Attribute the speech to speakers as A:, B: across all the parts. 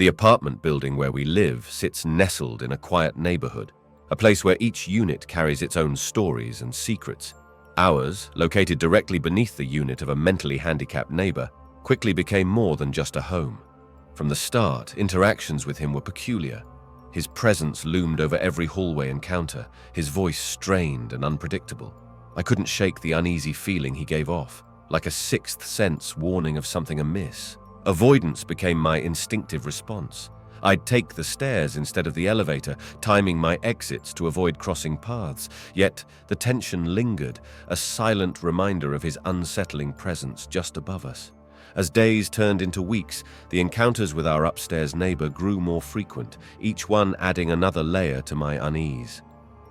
A: The apartment building where we live sits nestled in a quiet neighborhood, a place where each unit carries its own stories and secrets. Ours, located directly beneath the unit of a mentally handicapped neighbor, quickly became more than just a home. From the start, interactions with him were peculiar. His presence loomed over every hallway encounter, his voice strained and unpredictable. I couldn't shake the uneasy feeling he gave off, like a sixth sense warning of something amiss. Avoidance became my instinctive response. I'd take the stairs instead of the elevator, timing my exits to avoid crossing paths. Yet the tension lingered, a silent reminder of his unsettling presence just above us. As days turned into weeks, the encounters with our upstairs neighbor grew more frequent, each one adding another layer to my unease.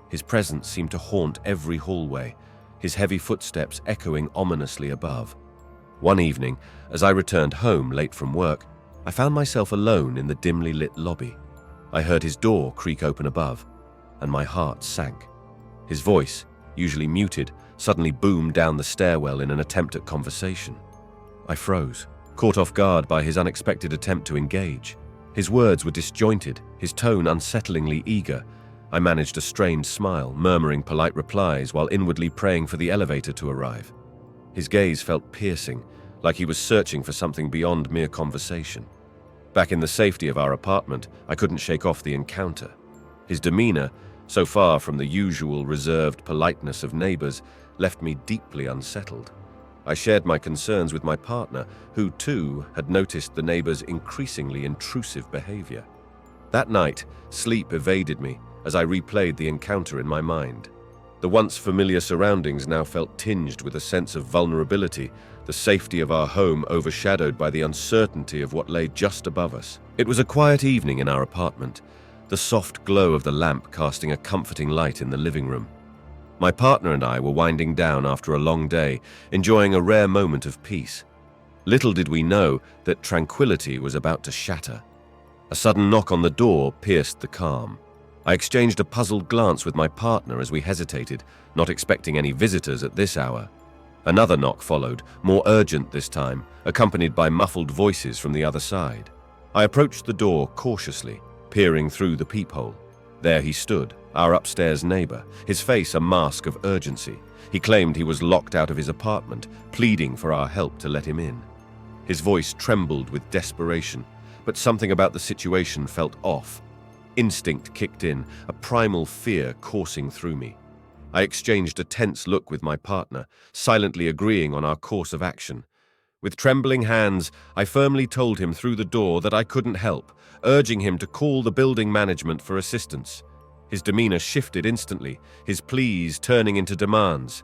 A: His presence seemed to haunt every hallway, his heavy footsteps echoing ominously above. One evening, as I returned home late from work, I found myself alone in the dimly lit lobby. I heard his door creak open above, and my heart sank. His voice, usually muted, suddenly boomed down the stairwell in an attempt at conversation. I froze, caught off guard by his unexpected attempt to engage. His words were disjointed, his tone unsettlingly eager. I managed a strained smile, murmuring polite replies while inwardly praying for the elevator to arrive. His gaze felt piercing, like he was searching for something beyond mere conversation. Back in the safety of our apartment, I couldn't shake off the encounter. His demeanor, so far from the usual reserved politeness of neighbors, left me deeply unsettled. I shared my concerns with my partner, who too had noticed the neighbor's increasingly intrusive behavior. That night, sleep evaded me as I replayed the encounter in my mind. The once familiar surroundings now felt tinged with a sense of vulnerability, the safety of our home overshadowed by the uncertainty of what lay just above us. It was a quiet evening in our apartment, the soft glow of the lamp casting a comforting light in the living room. My partner and I were winding down after a long day, enjoying a rare moment of peace. Little did we know that tranquility was about to shatter. A sudden knock on the door pierced the calm. I exchanged a puzzled glance with my partner as we hesitated, not expecting any visitors at this hour. Another knock followed, more urgent this time, accompanied by muffled voices from the other side. I approached the door cautiously, peering through the peephole. There he stood, our upstairs neighbor, his face a mask of urgency. He claimed he was locked out of his apartment, pleading for our help to let him in. His voice trembled with desperation, but something about the situation felt off. Instinct kicked in, a primal fear coursing through me. I exchanged a tense look with my partner, silently agreeing on our course of action. With trembling hands, I firmly told him through the door that I couldn't help, urging him to call the building management for assistance. His demeanor shifted instantly, his pleas turning into demands.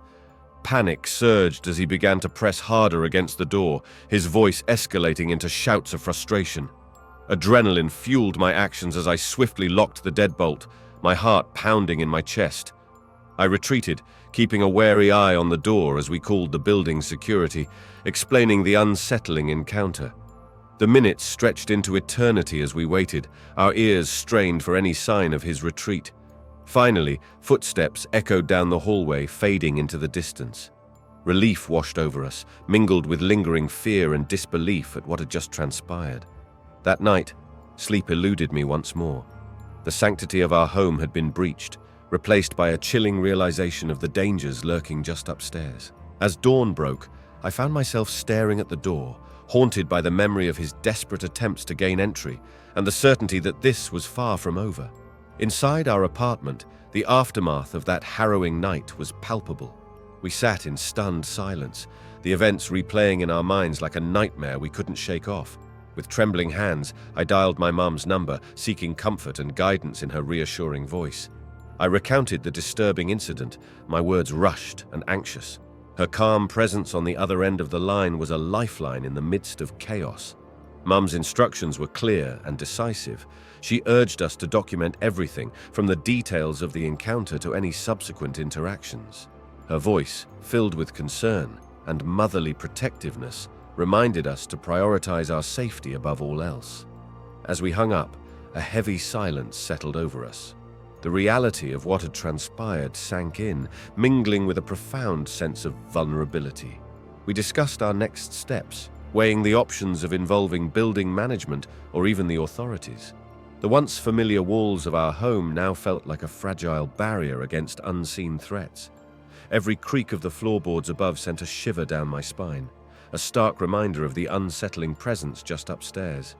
A: Panic surged as he began to press harder against the door, his voice escalating into shouts of frustration. Adrenaline fueled my actions as I swiftly locked the deadbolt, my heart pounding in my chest. I retreated, keeping a wary eye on the door as we called the building's security, explaining the unsettling encounter. The minutes stretched into eternity as we waited, our ears strained for any sign of his retreat. Finally, footsteps echoed down the hallway, fading into the distance. Relief washed over us, mingled with lingering fear and disbelief at what had just transpired. That night, sleep eluded me once more. The sanctity of our home had been breached, replaced by a chilling realization of the dangers lurking just upstairs. As dawn broke, I found myself staring at the door, haunted by the memory of his desperate attempts to gain entry and the certainty that this was far from over. Inside our apartment, the aftermath of that harrowing night was palpable. We sat in stunned silence, the events replaying in our minds like a nightmare we couldn't shake off. With trembling hands, I dialed my mum's number, seeking comfort and guidance in her reassuring voice. I recounted the disturbing incident, my words rushed and anxious. Her calm presence on the other end of the line was a lifeline in the midst of chaos. Mum's instructions were clear and decisive. She urged us to document everything, from the details of the encounter to any subsequent interactions. Her voice, filled with concern and motherly protectiveness, reminded us to prioritize our safety above all else. As we hung up, a heavy silence settled over us. The reality of what had transpired sank in, mingling with a profound sense of vulnerability. We discussed our next steps, weighing the options of involving building management or even the authorities. The once familiar walls of our home now felt like a fragile barrier against unseen threats. Every creak of the floorboards above sent a shiver down my spine, a stark reminder of the unsettling presence just upstairs.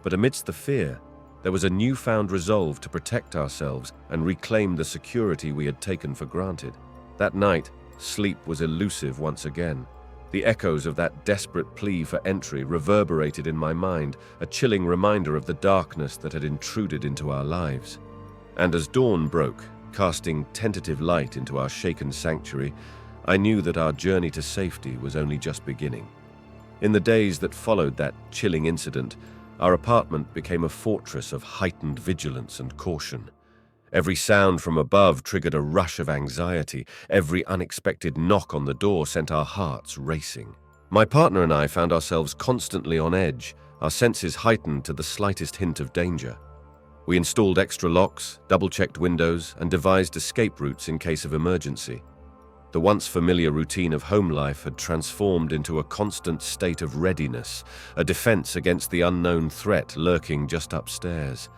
A: But amidst the fear, there was a newfound resolve to protect ourselves and reclaim the security we had taken for granted. That night, sleep was elusive once again. The echoes of that desperate plea for entry reverberated in my mind, a chilling reminder of the darkness that had intruded into our lives. And as dawn broke, casting tentative light into our shaken sanctuary, I knew that our journey to safety was only just beginning. In the days that followed that chilling incident, our apartment became a fortress of heightened vigilance and caution. Every sound from above triggered a rush of anxiety. Every unexpected knock on the door sent our hearts racing. My partner and I found ourselves constantly on edge, our senses heightened to the slightest hint of danger. We installed extra locks, double-checked windows, and devised escape routes in case of emergency. The once familiar routine of home life had transformed into a constant state of readiness, a defense against the unknown threat lurking just upstairs.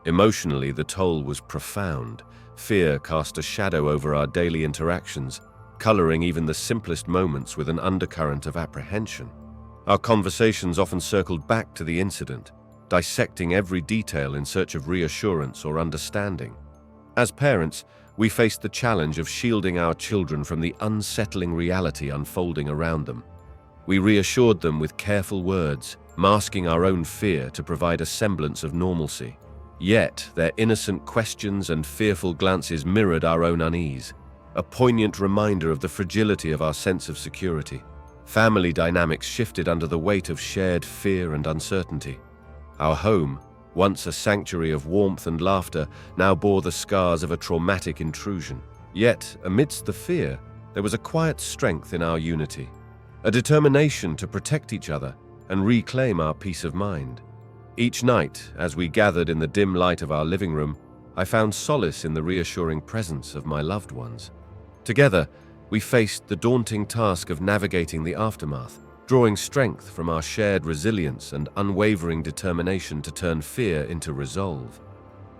A: Emotionally, the toll was profound. Fear cast a shadow over our daily interactions, coloring even the simplest moments with an undercurrent of apprehension. Our conversations often circled back to the incident, dissecting every detail in search of reassurance or understanding. As parents, we faced the challenge of shielding our children from the unsettling reality unfolding around them. We reassured them with careful words, masking our own fear to provide a semblance of normalcy. Yet, their innocent questions and fearful glances mirrored our own unease, a poignant reminder of the fragility of our sense of security. Family dynamics shifted under the weight of shared fear and uncertainty. Our home, once a sanctuary of warmth and laughter, now bore the scars of a traumatic intrusion. Yet, amidst the fear, there was a quiet strength in our unity, a determination to protect each other and reclaim our peace of mind. Each night, as we gathered in the dim light of our living room, I found solace in the reassuring presence of my loved ones. Together, we faced the daunting task of navigating the aftermath, drawing strength from our shared resilience and unwavering determination to turn fear into resolve.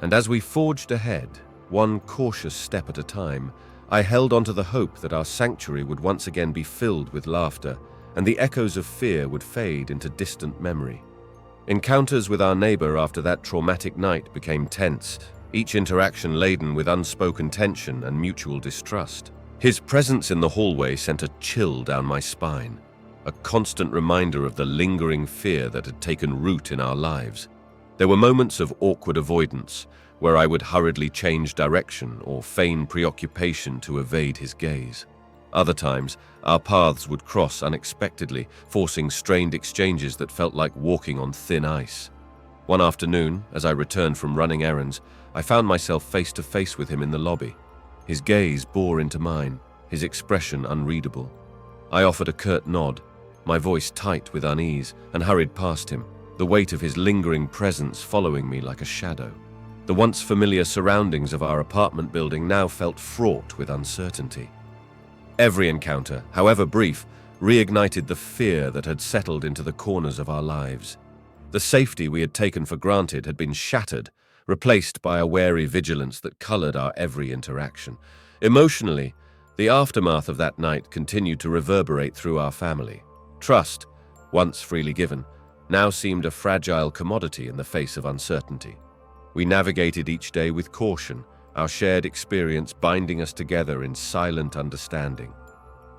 A: And as we forged ahead, one cautious step at a time, I held onto the hope that our sanctuary would once again be filled with laughter, and the echoes of fear would fade into distant memory. Encounters with our neighbor after that traumatic night became tense, each interaction laden with unspoken tension and mutual distrust. His presence in the hallway sent a chill down my spine, a constant reminder of the lingering fear that had taken root in our lives. There were moments of awkward avoidance, where I would hurriedly change direction or feign preoccupation to evade his gaze. Other times, our paths would cross unexpectedly, forcing strained exchanges that felt like walking on thin ice. One afternoon, as I returned from running errands, I found myself face to face with him in the lobby. His gaze bore into mine, his expression unreadable. I offered a curt nod, my voice tight with unease, and hurried past him, the weight of his lingering presence following me like a shadow. The once familiar surroundings of our apartment building now felt fraught with uncertainty. Every encounter, however brief, reignited the fear that had settled into the corners of our lives. The safety we had taken for granted had been shattered, replaced by a wary vigilance that colored our every interaction. Emotionally, the aftermath of that night continued to reverberate through our family. Trust, once freely given, now seemed a fragile commodity in the face of uncertainty. We navigated each day with caution, our shared experience binding us together in silent understanding.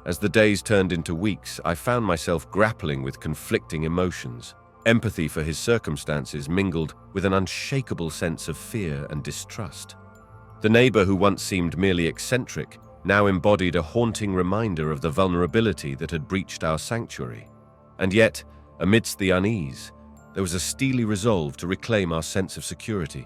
A: As the days turned into weeks, I found myself grappling with conflicting emotions. Empathy for his circumstances mingled with an unshakable sense of fear and distrust. The neighbor who once seemed merely eccentric now embodied a haunting reminder of the vulnerability that had breached our sanctuary. And yet, amidst the unease, there was a steely resolve to reclaim our sense of security.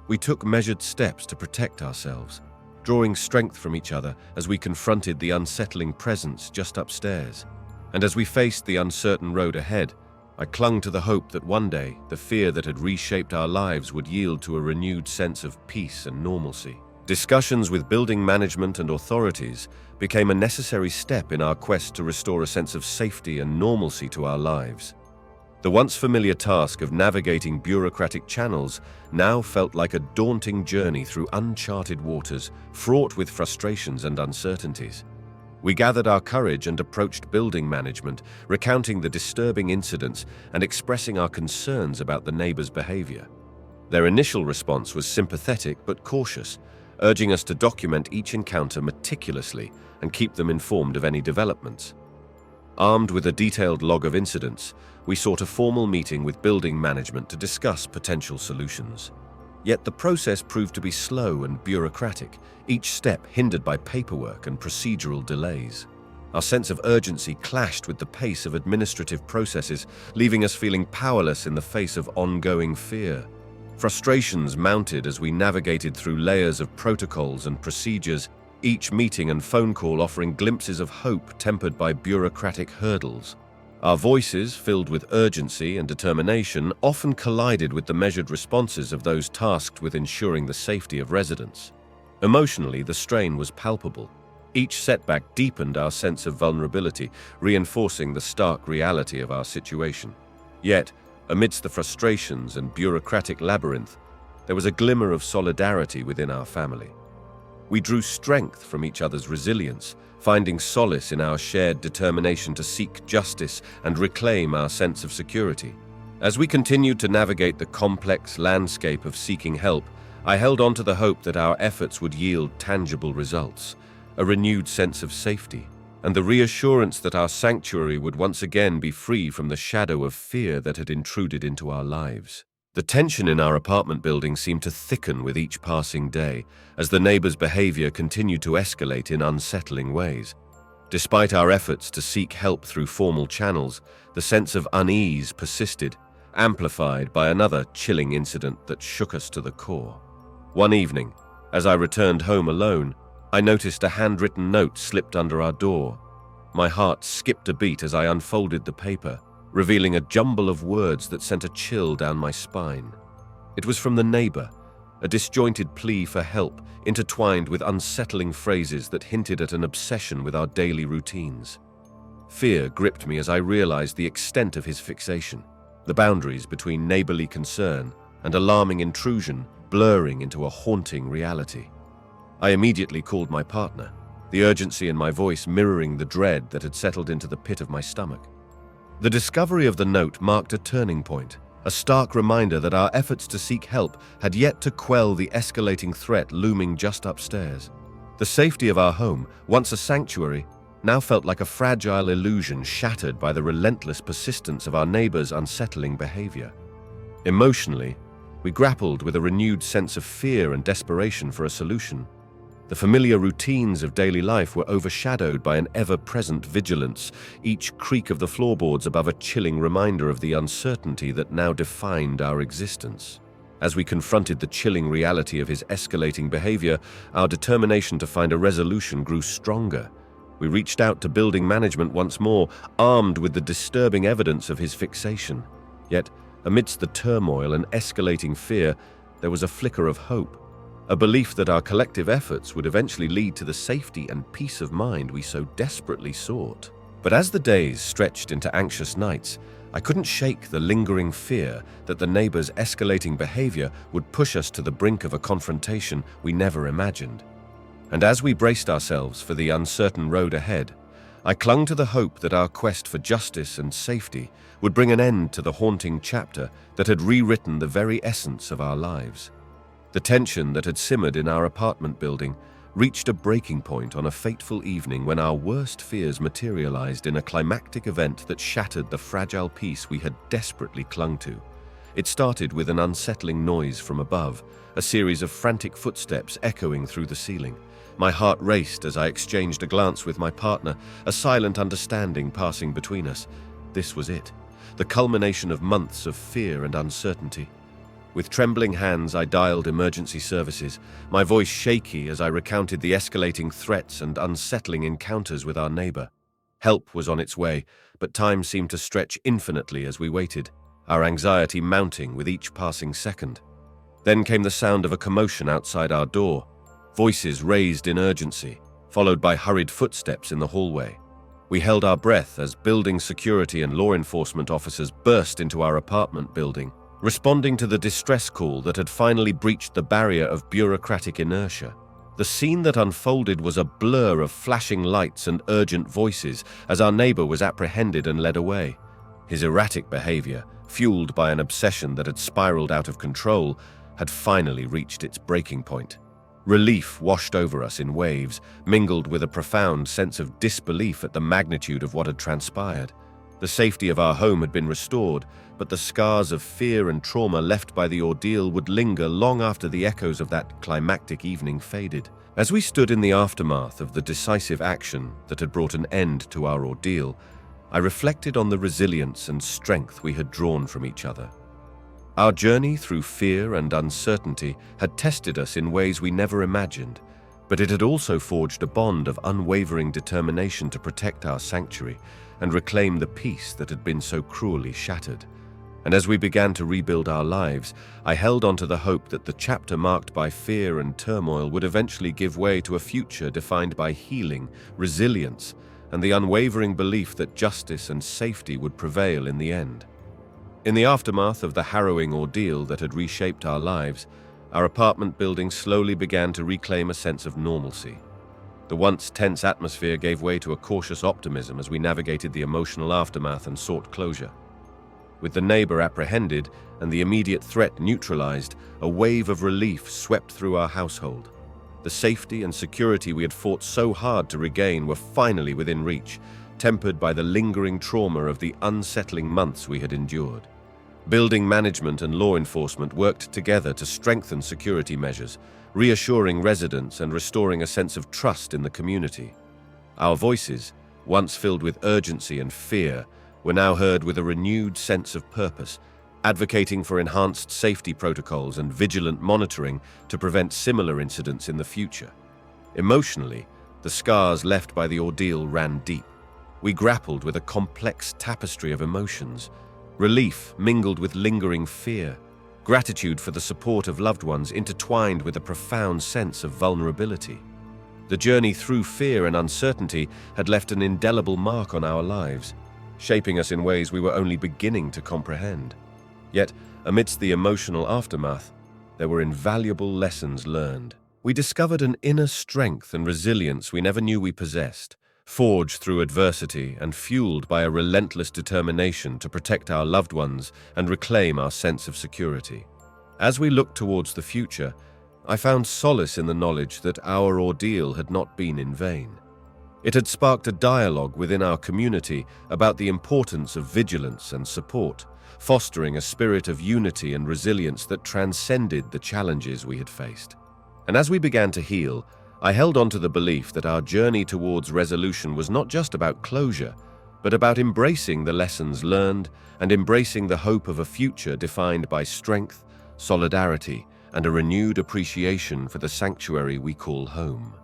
A: We took measured steps to protect ourselves, drawing strength from each other as we confronted the unsettling presence just upstairs. And as we faced the uncertain road ahead, I clung to the hope that one day the fear that had reshaped our lives would yield to a renewed sense of peace and normalcy. Discussions with building management and authorities became a necessary step in our quest to restore a sense of safety and normalcy to our lives. The once familiar task of navigating bureaucratic channels now felt like a daunting journey through uncharted waters, fraught with frustrations and uncertainties. We gathered our courage and approached building management, recounting the disturbing incidents and expressing our concerns about the neighbors' behavior. Their initial response was sympathetic but cautious, urging us to document each encounter meticulously and keep them informed of any developments. Armed with a detailed log of incidents, we sought a formal meeting with building management to discuss potential solutions. Yet the process proved to be slow and bureaucratic, each step hindered by paperwork and procedural delays. Our sense of urgency clashed with the pace of administrative processes, leaving us feeling powerless in the face of ongoing fear. Frustrations mounted as we navigated through layers of protocols and procedures, each meeting and phone call offering glimpses of hope tempered by bureaucratic hurdles. Our voices, filled with urgency and determination, often collided with the measured responses of those tasked with ensuring the safety of residents. Emotionally, the strain was palpable. Each setback deepened our sense of vulnerability, reinforcing the stark reality of our situation. Yet, amidst the frustrations and bureaucratic labyrinth, there was a glimmer of solidarity within our family. We drew strength from each other's resilience, finding solace in our shared determination to seek justice and reclaim our sense of security. As we continued to navigate the complex landscape of seeking help, I held on to the hope that our efforts would yield tangible results, a renewed sense of safety, and the reassurance that our sanctuary would once again be free from the shadow of fear that had intruded into our lives. The tension in our apartment building seemed to thicken with each passing day, as the neighbors' behavior continued to escalate in unsettling ways. Despite our efforts to seek help through formal channels, the sense of unease persisted, amplified by another chilling incident that shook us to the core. One evening, as I returned home alone, I noticed a handwritten note slipped under our door. My heart skipped a beat as I unfolded the paper, revealing a jumble of words that sent a chill down my spine. It was from the neighbor, a disjointed plea for help, intertwined with unsettling phrases that hinted at an obsession with our daily routines. Fear gripped me as I realized the extent of his fixation, the boundaries between neighborly concern and alarming intrusion blurring into a haunting reality. I immediately called my partner, the urgency in my voice mirroring the dread that had settled into the pit of my stomach. The discovery of the note marked a turning point, a stark reminder that our efforts to seek help had yet to quell the escalating threat looming just upstairs. The safety of our home, once a sanctuary, now felt like a fragile illusion shattered by the relentless persistence of our neighbors' unsettling behavior. Emotionally, we grappled with a renewed sense of fear and desperation for a solution. The familiar routines of daily life were overshadowed by an ever-present vigilance, each creak of the floorboards above a chilling reminder of the uncertainty that now defined our existence. As we confronted the chilling reality of his escalating behavior, our determination to find a resolution grew stronger. We reached out to building management once more, armed with the disturbing evidence of his fixation. Yet, amidst the turmoil and escalating fear, there was a flicker of hope. A belief that our collective efforts would eventually lead to the safety and peace of mind we so desperately sought. But as the days stretched into anxious nights, I couldn't shake the lingering fear that the neighbors' escalating behavior would push us to the brink of a confrontation we never imagined. And as we braced ourselves for the uncertain road ahead, I clung to the hope that our quest for justice and safety would bring an end to the haunting chapter that had rewritten the very essence of our lives. The tension that had simmered in our apartment building reached a breaking point on a fateful evening when our worst fears materialized in a climactic event that shattered the fragile peace we had desperately clung to. It started with an unsettling noise from above, a series of frantic footsteps echoing through the ceiling. My heart raced as I exchanged a glance with my partner, a silent understanding passing between us. This was it, the culmination of months of fear and uncertainty. With trembling hands, I dialed emergency services, my voice shaky as I recounted the escalating threats and unsettling encounters with our neighbor. Help was on its way, but time seemed to stretch infinitely as we waited, our anxiety mounting with each passing second. Then came the sound of a commotion outside our door. voices raised in urgency, followed by hurried footsteps in the hallway. We held our breath as building security and law enforcement officers burst into our apartment building, responding to the distress call that had finally breached the barrier of bureaucratic inertia. The scene that unfolded was a blur of flashing lights and urgent voices as our neighbor was apprehended and led away. His erratic behavior, fueled by an obsession that had spiraled out of control, had finally reached its breaking point. Relief washed over us in waves, mingled with a profound sense of disbelief at the magnitude of what had transpired. The safety of our home had been restored, but the scars of fear and trauma left by the ordeal would linger long after the echoes of that climactic evening faded. As we stood in the aftermath of the decisive action that had brought an end to our ordeal, I reflected on the resilience and strength we had drawn from each other. Our journey through fear and uncertainty had tested us in ways we never imagined, but it had also forged a bond of unwavering determination to protect our sanctuary and reclaim the peace that had been so cruelly shattered. And as we began to rebuild our lives, I held on to the hope that the chapter marked by fear and turmoil would eventually give way to a future defined by healing, resilience, and the unwavering belief that justice and safety would prevail in the end. In the aftermath of the harrowing ordeal that had reshaped our lives, our apartment building slowly began to reclaim a sense of normalcy. The once tense atmosphere gave way to a cautious optimism as we navigated the emotional aftermath and sought closure. With the neighbor apprehended and the immediate threat neutralized, a wave of relief swept through our household. The safety and security we had fought so hard to regain were finally within reach, tempered by the lingering trauma of the unsettling months we had endured. Building management and law enforcement worked together to strengthen security measures, reassuring residents and restoring a sense of trust in the community. Our voices, once filled with urgency and fear, were now heard with a renewed sense of purpose, advocating for enhanced safety protocols and vigilant monitoring to prevent similar incidents in the future. Emotionally, the scars left by the ordeal ran deep. We grappled with a complex tapestry of emotions, relief mingled with lingering fear, gratitude for the support of loved ones intertwined with a profound sense of vulnerability. The journey through fear and uncertainty had left an indelible mark on our lives, shaping us in ways we were only beginning to comprehend. Yet, amidst the emotional aftermath, there were invaluable lessons learned. We discovered an inner strength and resilience we never knew we possessed, forged through adversity and fueled by a relentless determination to protect our loved ones and reclaim our sense of security. As we looked towards the future, I found solace in the knowledge that our ordeal had not been in vain. It had sparked a dialogue within our community about the importance of vigilance and support, fostering a spirit of unity and resilience that transcended the challenges we had faced. And as we began to heal, I held on to the belief that our journey towards resolution was not just about closure, but about embracing the lessons learned and embracing the hope of a future defined by strength, solidarity, and a renewed appreciation for the sanctuary we call home.